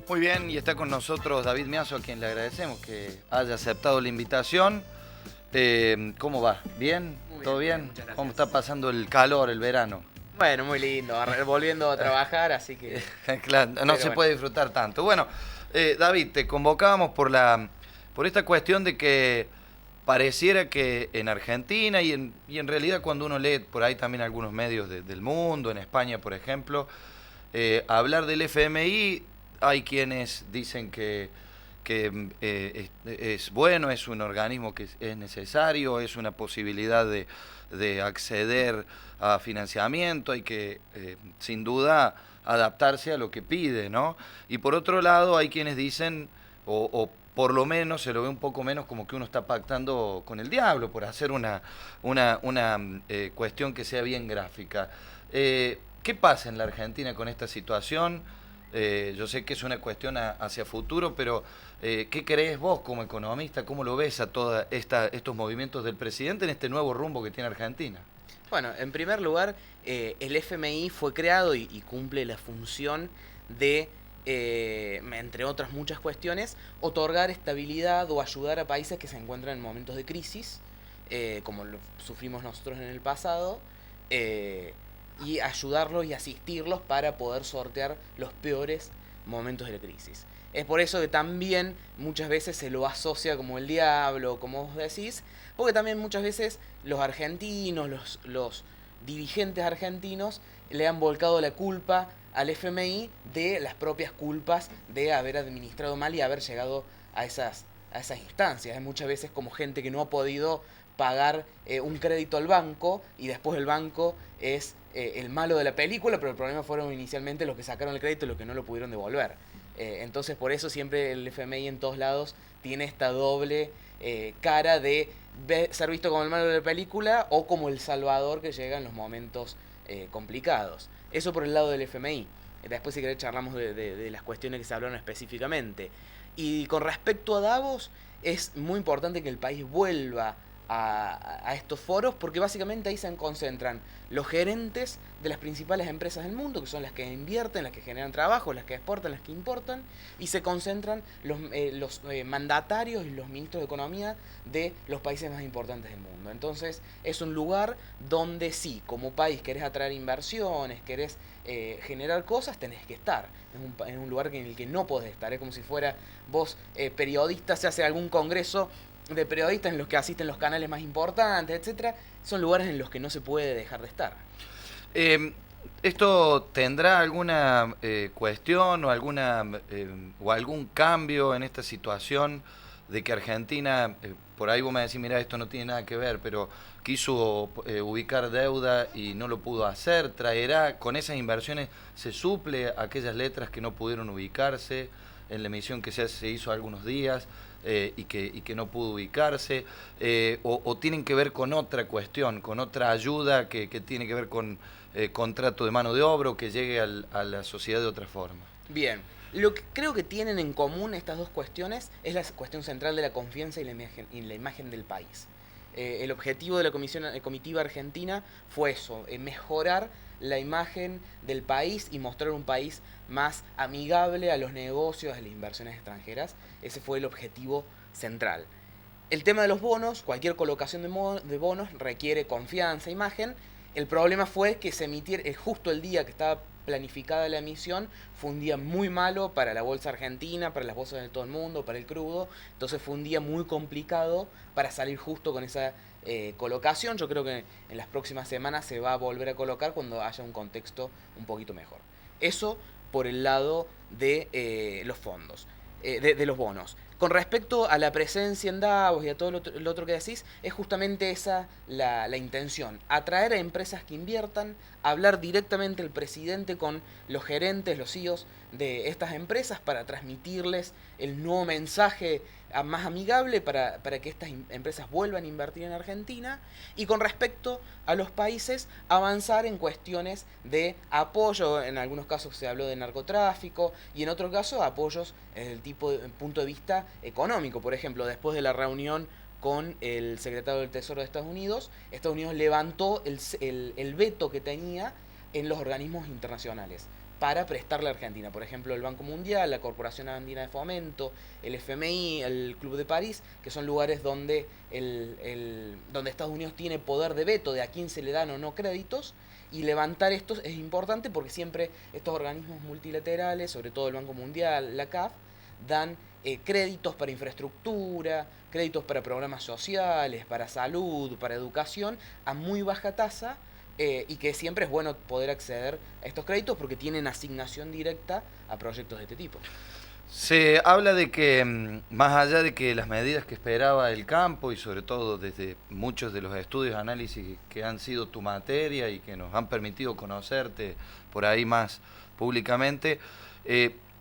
Muy bien, y está con nosotros David Miazo, a quien le agradecemos que haya aceptado la invitación. ¿Cómo va? ¿Bien? Muy ¿Todo bien, bien? muchas gracias. ¿Cómo está pasando el calor, el verano? Bueno, muy lindo, volviendo a trabajar, así que... Claro, no Pero se bueno. puede disfrutar tanto. Bueno, David, te convocábamos por esta cuestión de que pareciera que en Argentina y en realidad cuando uno lee por ahí también algunos medios del mundo, en España por ejemplo, hablar del FMI, hay quienes dicen que es bueno, es un organismo que es necesario, es una posibilidad de acceder a financiamiento, hay que sin duda adaptarse a lo que pide, ¿no? Y por otro lado hay quienes dicen, o por lo menos se lo ve un poco menos como que uno está pactando con el diablo, por hacer una cuestión que sea bien gráfica. ¿Qué pasa en la Argentina con esta situación? Yo sé que es una cuestión hacia futuro, pero ¿qué crees vos como economista? ¿Cómo lo ves a todos estos movimientos del presidente en este nuevo rumbo que tiene Argentina? Bueno, en primer lugar, el FMI fue creado y cumple la función de, entre otras muchas cuestiones, otorgar estabilidad o ayudar a países que se encuentran en momentos de crisis, como lo sufrimos nosotros en el pasado, eh, y ayudarlos y asistirlos para poder sortear los peores momentos de la crisis. Es por eso que también muchas veces se lo asocia como el diablo, como vos decís, porque también muchas veces los argentinos, los dirigentes argentinos le han volcado la culpa al FMI de las propias culpas de haber administrado mal y haber llegado a esas instancias. Hay muchas veces como gente que no ha podido pagar un crédito al banco y después el banco es el malo de la película, pero el problema fueron inicialmente los que sacaron el crédito y los que no lo pudieron devolver. Entonces por eso siempre el FMI en todos lados tiene esta doble cara de ser visto como el malo de la película o como el salvador que llega en los momentos complicados. Eso por el lado del FMI. Después si querés charlamos de las cuestiones que se hablaron específicamente. Y con respecto a Davos, es muy importante que el país vuelva a estos foros porque básicamente ahí se concentran los gerentes de las principales empresas del mundo, que son las que invierten, las que generan trabajo, las que exportan, las que importan, y se concentran los mandatarios y los ministros de economía de los países más importantes del mundo. Entonces es un lugar donde sí, como país querés atraer inversiones, querés generar cosas, tenés que estar. Es un lugar en el que no podés estar. Es como si fuera vos periodista, se hace algún congreso de periodistas en los que asisten los canales más importantes, etcétera. Son lugares en los que no se puede dejar de estar. Eh, ¿Esto tendrá alguna cuestión o o algún cambio en esta situación de que Argentina, por ahí vos me decís, mira, esto no tiene nada que ver, pero quiso ubicar deuda y no lo pudo hacer? ¿Traerá con esas inversiones, se suple aquellas letras que no pudieron ubicarse en la emisión que se hizo algunos días y que no pudo ubicarse? O tienen que ver con otra cuestión, con otra ayuda que tiene que ver con contrato de mano de obra o que llegue a la sociedad de otra forma? Bien, lo que creo que tienen en común estas dos cuestiones es la cuestión central de la confianza y la imagen del país. El objetivo de la comitiva argentina fue eso, mejorar la imagen del país y mostrar un país más amigable a los negocios, a las inversiones extranjeras. Ese fue el objetivo central. El tema de los bonos, cualquier colocación de bonos requiere confianza, imagen. El problema fue que se emitiera justo el día que estaba planificada la emisión, fue un día muy malo para la bolsa argentina, para las bolsas de todo el mundo, para el crudo. Entonces fue un día muy complicado para salir justo con esa colocación. Yo creo que en las próximas semanas se va a volver a colocar cuando haya un contexto un poquito mejor. Eso por el lado de los fondos, de los bonos. Con respecto a la presencia en Davos y a todo lo otro que decís, es justamente esa la intención. Atraer a empresas que inviertan, hablar directamente el presidente con los gerentes, los CEOs de estas empresas para transmitirles el nuevo mensaje más amigable para que estas empresas vuelvan a invertir en Argentina. Y con respecto a los países, avanzar en cuestiones de apoyo. En algunos casos se habló de narcotráfico y en otros casos apoyos desde el punto de vista económico. Por ejemplo, después de la reunión con el secretario del Tesoro de Estados Unidos levantó el veto que tenía en los organismos internacionales. para prestarle a Argentina. Por ejemplo, el Banco Mundial, la Corporación Andina de Fomento, el FMI, el Club de París, que son lugares donde, donde Estados Unidos tiene poder de veto de a quién se le dan o no créditos, y levantar estos es importante porque siempre estos organismos multilaterales, sobre todo el Banco Mundial, la CAF, dan créditos para infraestructura, créditos para programas sociales, para salud, para educación, a muy baja tasa, y que siempre es bueno poder acceder a estos créditos porque tienen asignación directa a proyectos de este tipo. Se habla de que, más allá de que las medidas que esperaba el campo y sobre todo desde muchos de los estudios, análisis que han sido tu materia y que nos han permitido conocerte por ahí más públicamente,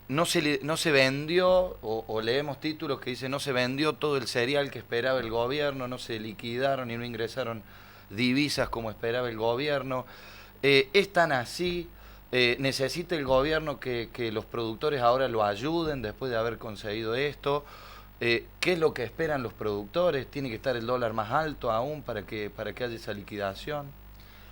no se vendió, o leemos títulos que dicen no se vendió todo el cereal que esperaba el gobierno, no se liquidaron y no ingresaron divisas como esperaba el gobierno. ¿Es tan así? ¿Necesita el gobierno que los productores ahora lo ayuden después de haber conseguido esto? ¿Qué es lo que esperan los productores? ¿Tiene que estar el dólar más alto aún para que haya esa liquidación?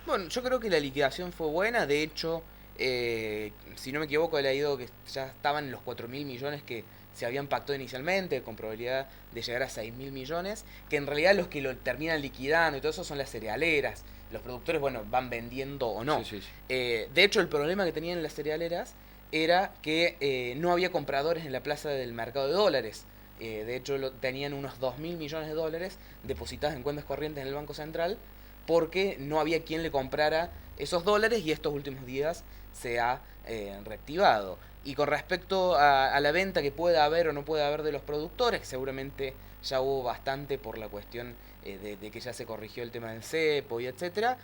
Bueno, yo creo que la liquidación fue buena. De hecho, si no me equivoco, he leído que ya estaban los 4.000 millones que se habían pactado inicialmente, con probabilidad de llegar a 6.000 millones, que en realidad los que lo terminan liquidando y todo eso son las cerealeras. Los productores, bueno, van vendiendo o no. Sí, sí, sí. De hecho, el problema que tenían las cerealeras era que no había compradores en la plaza del mercado de dólares. De hecho, tenían unos 2.000 millones de dólares depositados en cuentas corrientes en el Banco Central porque no había quien le comprara esos dólares y estos últimos días se ha reactivado. Y con respecto a la venta que pueda haber o no pueda haber de los productores, que seguramente ya hubo bastante por la cuestión de que ya se corrigió el tema del cepo y etcétera,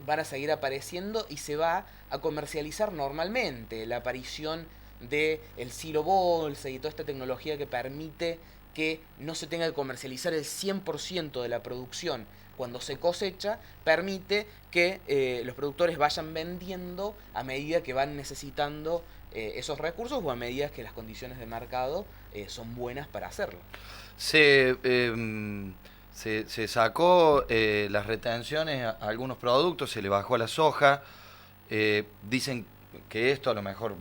van a seguir apareciendo y se va a comercializar normalmente. La aparición de el silo bolsa y toda esta tecnología que permite que no se tenga que comercializar el 100% de la producción cuando se cosecha, permite que los productores vayan vendiendo a medida que van necesitando esos recursos o a medida que las condiciones de mercado son buenas para hacerlo. Se sacó las retenciones a algunos productos, se le bajó a la soja. Dicen que esto, a lo mejor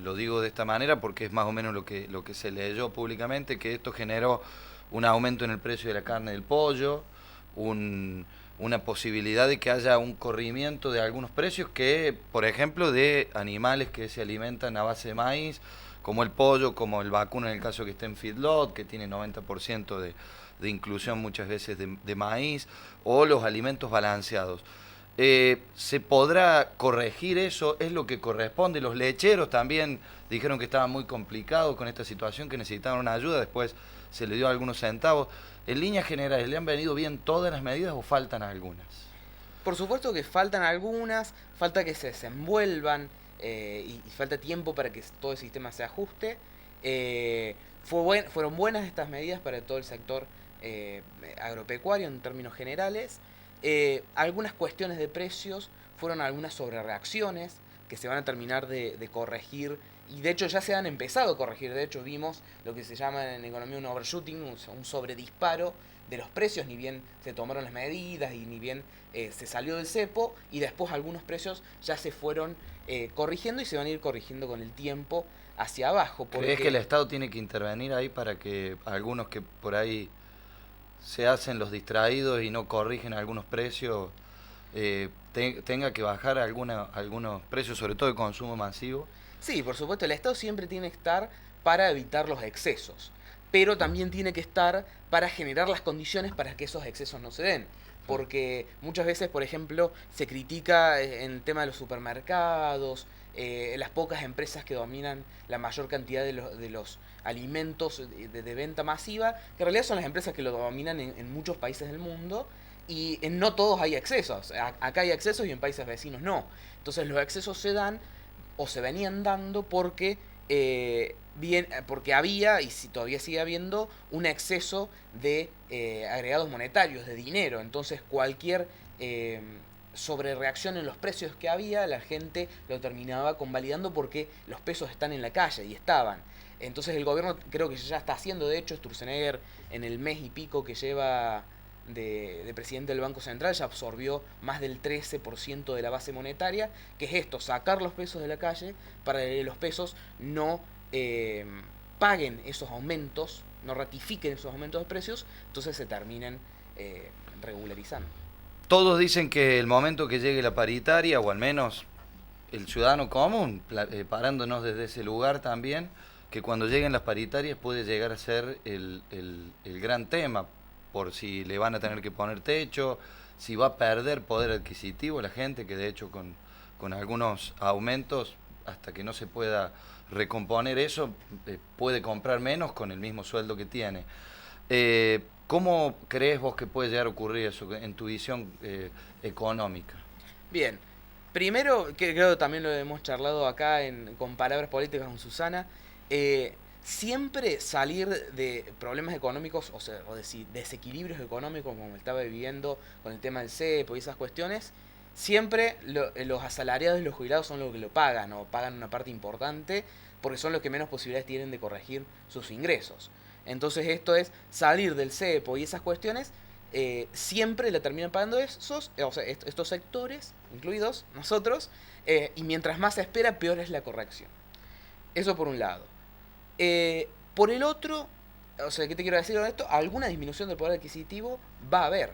lo digo de esta manera porque es más o menos lo que se leyó públicamente, que esto generó un aumento en el precio de la carne del pollo, una posibilidad de que haya un corrimiento de algunos precios que, por ejemplo, de animales que se alimentan a base de maíz, como el pollo, como el vacuno en el caso que esté en feedlot, que tiene 90% de inclusión muchas veces de maíz, o los alimentos balanceados. ¿Se podrá corregir eso? ¿Es lo que corresponde? Los lecheros también dijeron que estaba muy complicado con esta situación, que necesitaban una ayuda, después se le dio algunos centavos. En líneas generales, ¿le han venido bien todas las medidas o faltan algunas? Por supuesto que faltan algunas, falta que se desenvuelvan y falta tiempo para que todo el sistema se ajuste. Fueron buenas estas medidas para todo el sector agropecuario en términos generales. Algunas cuestiones de precios fueron algunas sobrereacciones que se van a terminar de corregir y de hecho ya se han empezado a corregir. De hecho vimos lo que se llama en economía un overshooting, un sobredisparo de los precios, ni bien se tomaron las medidas y ni bien se salió del cepo, y después algunos precios ya se fueron corrigiendo y se van a ir corrigiendo con el tiempo hacia abajo. ¿Crees que el Estado tiene que intervenir ahí para que algunos que por ahí se hacen los distraídos y no corrigen algunos precios, tenga que bajar algunos precios, sobre todo de consumo masivo? Sí, por supuesto, el Estado siempre tiene que estar para evitar los excesos, pero también tiene que estar para generar las condiciones para que esos excesos no se den. Porque muchas veces, por ejemplo, se critica en el tema de los supermercados, las pocas empresas que dominan la mayor cantidad de los alimentos de venta masiva, que en realidad son las empresas que lo dominan en muchos países del mundo, y en no todos hay excesos. Acá hay excesos y en países vecinos no. Entonces los excesos se dan o se venían dando porque porque había, y si todavía sigue habiendo, un exceso de agregados monetarios, de dinero. Entonces cualquier sobrereacción en los precios que había, la gente lo terminaba convalidando porque los pesos están en la calle, y estaban. Entonces el gobierno creo que ya está haciendo, de hecho, Sturzenegger en el mes y pico que lleva de presidente del Banco Central, ya absorbió más del 13% de la base monetaria, que es esto, sacar los pesos de la calle para que los pesos no paguen esos aumentos, no ratifiquen esos aumentos de precios, entonces se terminen regularizando. Todos dicen que el momento que llegue la paritaria, o al menos el ciudadano común, parándonos desde ese lugar también, que cuando lleguen las paritarias puede llegar a ser el gran tema, por si le van a tener que poner techo, si va a perder poder adquisitivo la gente, que de hecho con algunos aumentos, hasta que no se pueda recomponer eso, puede comprar menos con el mismo sueldo que tiene. ¿Cómo crees vos que puede llegar a ocurrir eso en tu visión económica? Bien, primero, que creo que también lo hemos charlado acá con Palabras Políticas con Susana, siempre salir de problemas económicos, o de desequilibrios económicos como estaba viviendo con el tema del cepo y esas cuestiones, siempre los asalariados y los jubilados son los que lo pagan, o pagan una parte importante, porque son los que menos posibilidades tienen de corregir sus ingresos. Entonces esto es salir del cepo y esas cuestiones, siempre la terminan pagando estos sectores, incluidos nosotros, y mientras más se espera, peor es la corrección. Eso por un lado. Por el otro, ¿qué te quiero decir con esto? Alguna disminución del poder adquisitivo va a haber.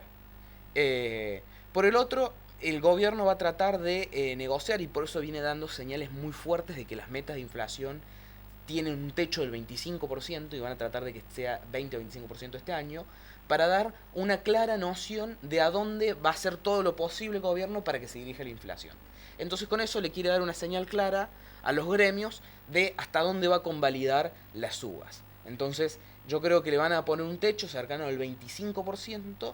Por el otro, el gobierno va a tratar de negociar, y por eso viene dando señales muy fuertes de que las metas de inflación tienen un techo del 25% y van a tratar de que sea 20 o 25% este año, para dar una clara noción de a dónde va a hacer todo lo posible el gobierno para que se dirija la inflación. Entonces con eso le quiere dar una señal clara a los gremios de hasta dónde va a convalidar las subas. Entonces yo creo que le van a poner un techo cercano al 25%,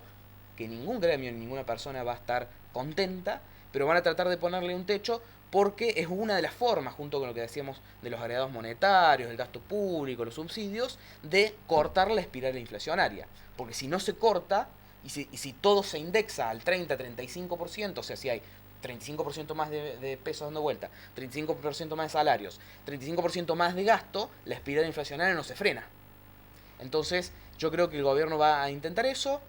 que ningún gremio ni ninguna persona va a estar contenta, pero van a tratar de ponerle un techo porque es una de las formas, junto con lo que decíamos de los agregados monetarios, el gasto público, los subsidios, de cortar la espiral inflacionaria. Porque si no se corta, y si todo se indexa al 30-35%, o sea, si hay 35% más de pesos dando vuelta, 35% más de salarios, 35% más de gasto, la espiral inflacionaria no se frena. Entonces, yo creo que el gobierno va a intentar eso,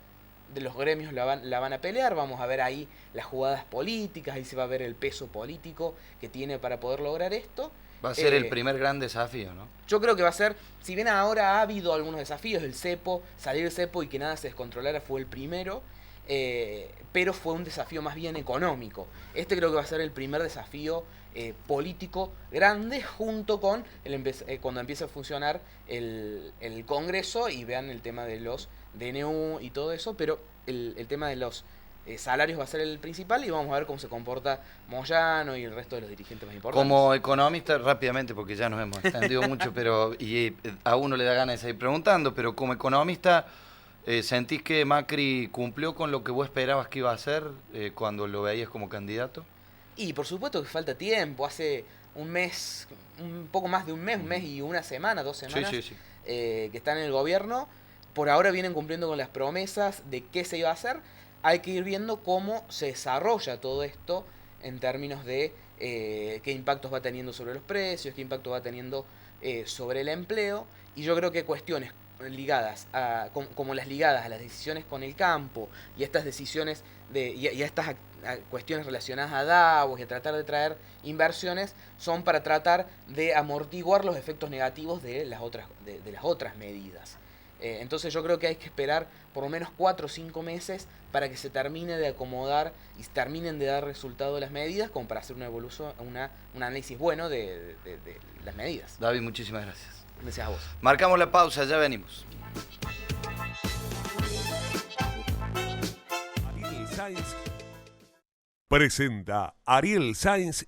de los gremios la van a pelear, vamos a ver ahí las jugadas políticas, ahí se va a ver el peso político que tiene para poder lograr esto. Va a ser el primer gran desafío, ¿no? Yo creo que va a ser, si bien ahora ha habido algunos desafíos, el cepo, salir del cepo y que nada se descontrolara fue el primero, pero fue un desafío más bien económico. Este creo que va a ser el primer desafío político grande, junto con cuando empiece a funcionar el Congreso y vean el tema de los DNU y todo eso, pero el tema de los salarios va a ser el principal, y vamos a ver cómo se comporta Moyano y el resto de los dirigentes más importantes. Como economista, rápidamente, porque ya nos hemos extendido mucho, pero a uno le da ganas de seguir preguntando, pero como economista, ¿sentís que Macri cumplió con lo que vos esperabas que iba a hacer cuando lo veías como candidato? Y por supuesto que falta tiempo, hace un mes, un poco más de un mes y una semana, 2 semanas, Sí. Que están en el gobierno. Por ahora vienen cumpliendo con las promesas de qué se iba a hacer. Hay que ir viendo cómo se desarrolla todo esto en términos de qué impactos va teniendo sobre los precios, qué impacto va teniendo sobre el empleo. Y yo creo que cuestiones ligadas como las ligadas a las decisiones con el campo y a estas decisiones y a estas cuestiones relacionadas a Davos y a tratar de traer inversiones, son para tratar de amortiguar los efectos negativos de las otras medidas. Entonces yo creo que hay que esperar por lo menos 4 o 5 meses para que se termine de acomodar y terminen de dar resultado las medidas, como para hacer un análisis bueno de las medidas. David, muchísimas gracias. Gracias a vos. Marcamos la pausa, ya venimos. Presenta Ariel Sáenz